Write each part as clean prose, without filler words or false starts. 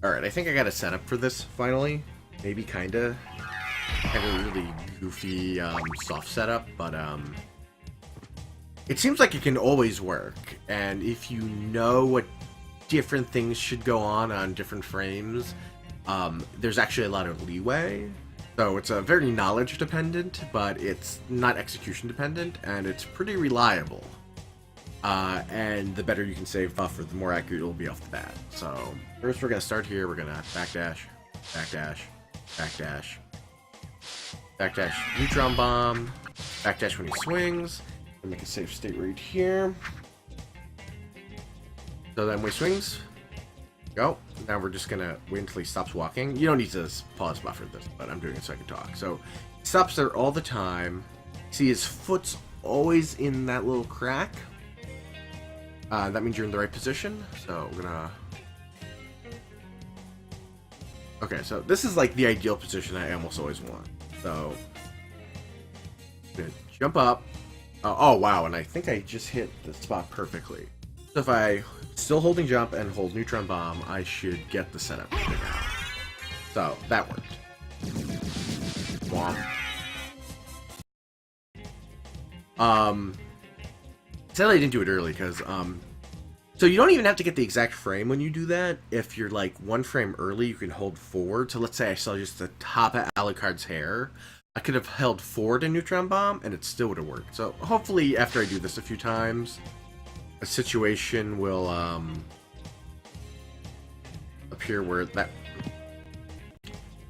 Alright, I think I got a setup for this, finally. Maybe kinda. Kind of really goofy, soft setup, but, it seems like it can always work, and if you know what different things should go on different frames, there's actually a lot of leeway. So it's a very knowledge dependent, but it's not execution dependent, and it's pretty reliable. And the better you can save buffer, the more accurate it'll be off the bat. So first we're gonna start here. We're gonna backdash, backdash, backdash, backdash, neutron bomb, backdash when he swings, and make a safe state right here. So then when he swings, go. Now we're just gonna wait until he stops walking. You don't need to pause buffer this, but I'm doing it so I can talk. So he stops there all the time. See, his foot's always in that little crack. That means you're in the right position. So we're gonna... Okay, so this is like the ideal position I almost always want. So I'm gonna jump up. Oh wow, and I think I just hit the spot perfectly. So if I still holding jump and hold neutron bomb, I should get the setup right now. So that worked. Womp. Sadly I didn't do it early because so you don't even have to get the exact frame when you do that. If you're like one frame early, you can hold forward. So let's say I saw just the top of Alucard's hair. I could have held forward a neutron bomb and it still would have worked. So hopefully after I do this a few times, a situation will appear where that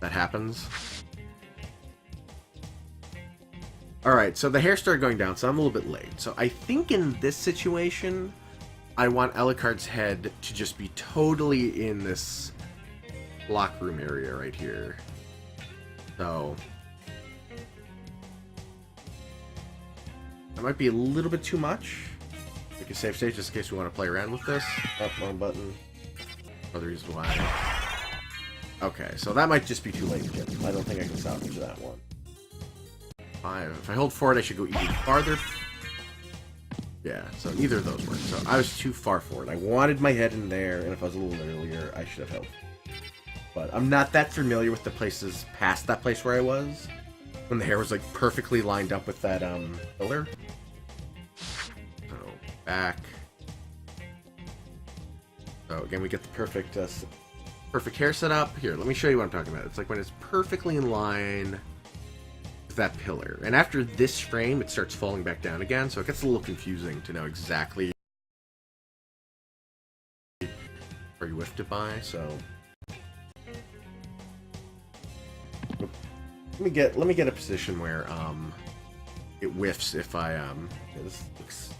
happens. Alright, so the hair started going down, so I'm a little bit late. So I think in this situation, I want Alucard's head to just be totally in this lock room area right here. So that might be a little bit too much. Make a safe state just in case we want to play around with this. Oh, wrong button. Other reasons why. Okay, so that might just be too late, Jim. I don't think I can salvage that one. If I hold forward, I should go even farther. Yeah, so neither of those work. So I was too far forward. I wanted my head in there, and if I was a little earlier, I should have held. But I'm not that familiar with the places past that place where I was, when the hair was like perfectly lined up with that pillar. So back. So again, we get the perfect hair set up. Here, let me show you what I'm talking about. It's like when it's perfectly in line with that pillar. And after this frame, it starts falling back down again, so it gets a little confusing to know exactly where you whiffed it by, so... Let me get a position where it whiffs if I yeah, this looks...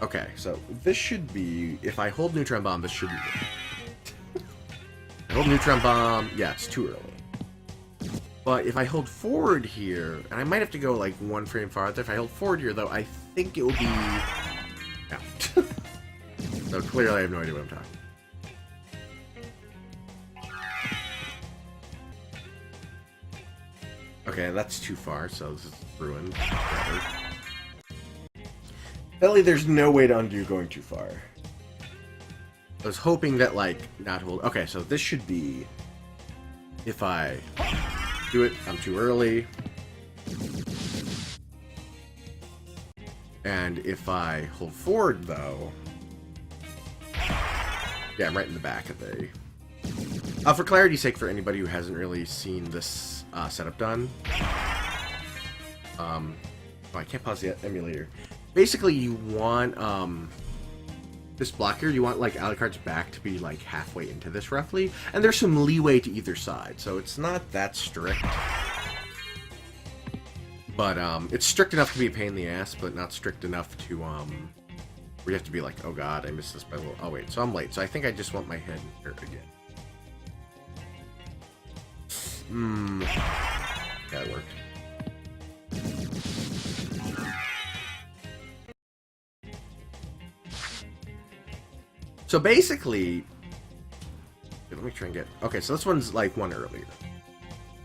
Okay, so this should be, if I hold neutron bomb, this should be I hold neutron bomb, yeah, it's too early. But if I hold forward here, and I might have to go like one frame farther, if I hold forward here though, I think it will be out. So clearly I have no idea what I'm talking about. Okay, that's too far, so this is ruined. Apparently there's no way to undo going too far. I was hoping that, like, not hold... Okay, so this should be... If I do it, I'm too early. And if I hold forward, though... Yeah, I'm right in the back of the... for clarity's sake, for anybody who hasn't really seen this setup done... Oh, I can't pause the emulator. Basically, you want, this block here, you want, like, Alucard's back to be, like, halfway into this, roughly. And there's some leeway to either side, so it's not that strict. But, it's strict enough to be a pain in the ass, but not strict enough to, where you have to be like, oh god, I missed this by a little... Oh, wait, so I'm late, so I think I just want my head in here again. Yeah, it worked. So basically, let me try and get... Okay, so this one's like one earlier.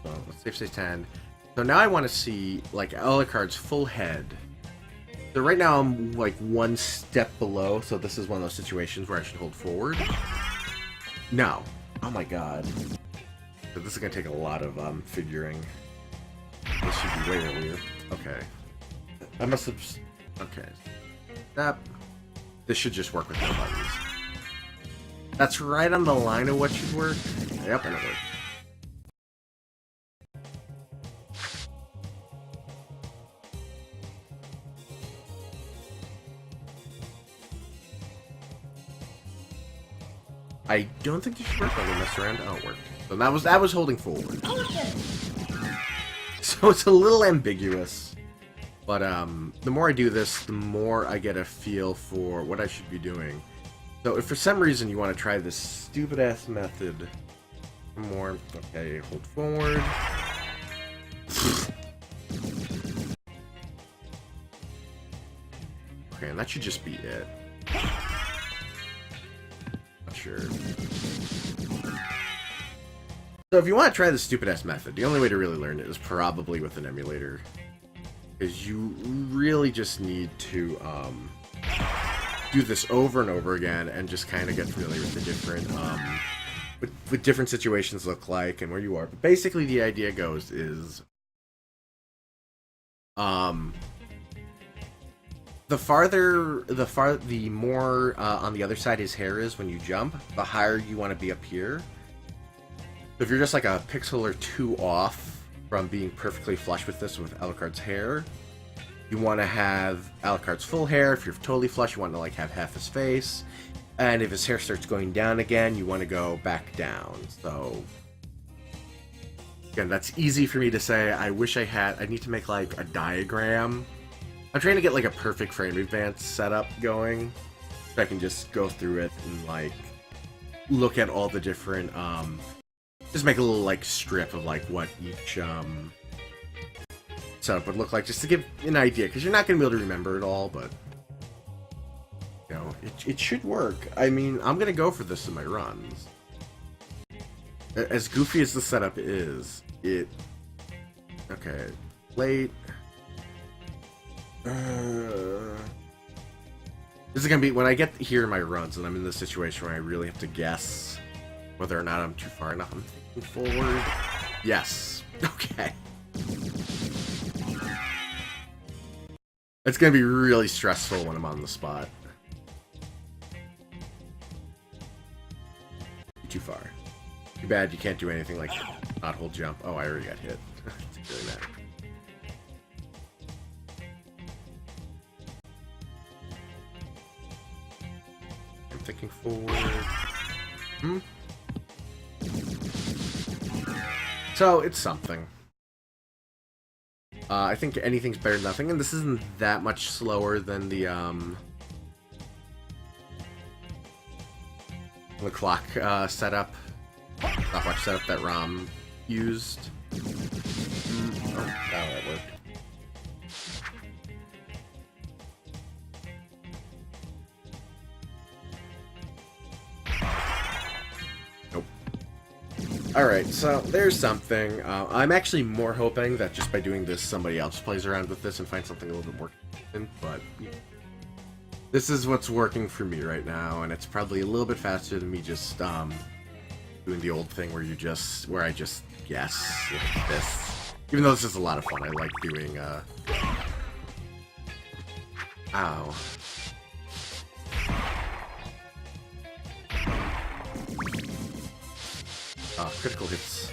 So let's safe say 10. So now I want to see like Alucard's full head So right now I'm like one step below, so this is one of those situations where I should hold forward. No. Oh my god. So this is gonna take a lot of figuring. This should be way earlier. Okay. I must have... Okay. That... This should just work with no buttons. That's right on the line of what should work. Yep, and it worked. I don't think you should work on this around. Oh, it worked. So that was holding forward. So it's a little ambiguous. But the more I do this, the more I get a feel for what I should be doing. So if for some reason you want to try this stupid ass method more, okay, hold forward. Okay, and that should just be it. Not sure. So if you want to try this stupid ass method, the only way to really learn it is probably with an emulator. Because you really just need to do this over and over again and just kind of get familiar with the different what different situations look like and where you are. But basically the idea goes is the more on the other side his hair is when you jump, the higher you want to be up here. So if you're just like a pixel or two off from being perfectly flush with this with Alucard's hair, you want to have Alucard's full hair. If you're totally flush, you want to like have half his face. And if his hair starts going down again, you want to go back down. So again, that's easy for me to say. I wish I need to make like a diagram. I'm trying to get like a perfect frame advance setup going, so I can just go through it and like look at all the different just make a little like strip of like what each setup would look like, just to give an idea, because you're not going to be able to remember it all, but you know, it should work. I mean, I'm going to go for this in my runs. As goofy as the setup is, okay, late. This is going to be, when I get here in my runs and I'm in this situation where I really have to guess whether or not I'm too far enough, I'm thinking forward. Yes. Okay. It's going to be really stressful when I'm on the spot. Too far. Too bad you can't do anything like not hold jump. Oh, I already got hit. It's really mad. I'm thinking forward. So, it's something. I think anything's better than nothing, and this isn't that much slower than the clock setup, stopwatch setup that ROM used. Oh, that worked. Alright, so there's something. I'm actually more hoping that just by doing this, somebody else plays around with this and finds something a little bit more consistent, but this is what's working for me right now, and it's probably a little bit faster than me just doing the old thing where I just guess like this. Even though this is a lot of fun, I like doing, ow. Critical hits.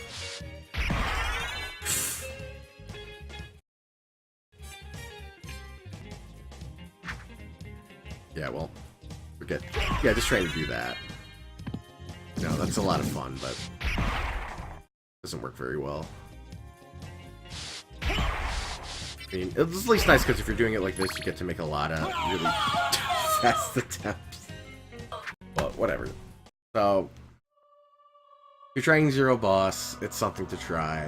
Yeah, well, forget. Yeah, just trying to do that. You know, that's a lot of fun, but doesn't work very well. I mean, it's at least nice because if you're doing it like this, you get to make a lot of really fast attempts. But whatever. So. If you're trying Zero Boss, it's something to try.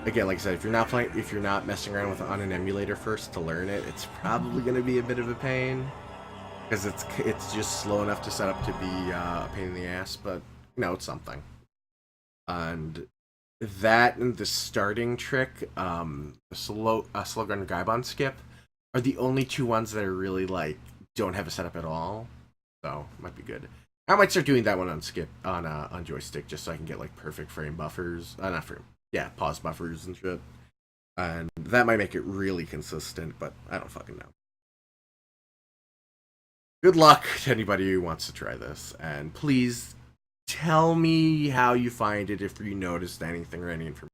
Again, like I said, if you're not messing around on an emulator first to learn it, it's probably going to be a bit of a pain, because it's just slow enough to set up to be a pain in the ass. But you know, it's something. And that and the starting trick, slow gun Gaibon skip, are the only two ones that are really like don't have a setup at all. So might be good. I might start doing that one on joystick just so I can get like perfect frame buffers. Not frame, yeah, pause buffers and shit. And that might make it really consistent, but I don't fucking know. Good luck to anybody who wants to try this, and please tell me how you find it if you noticed anything or any information.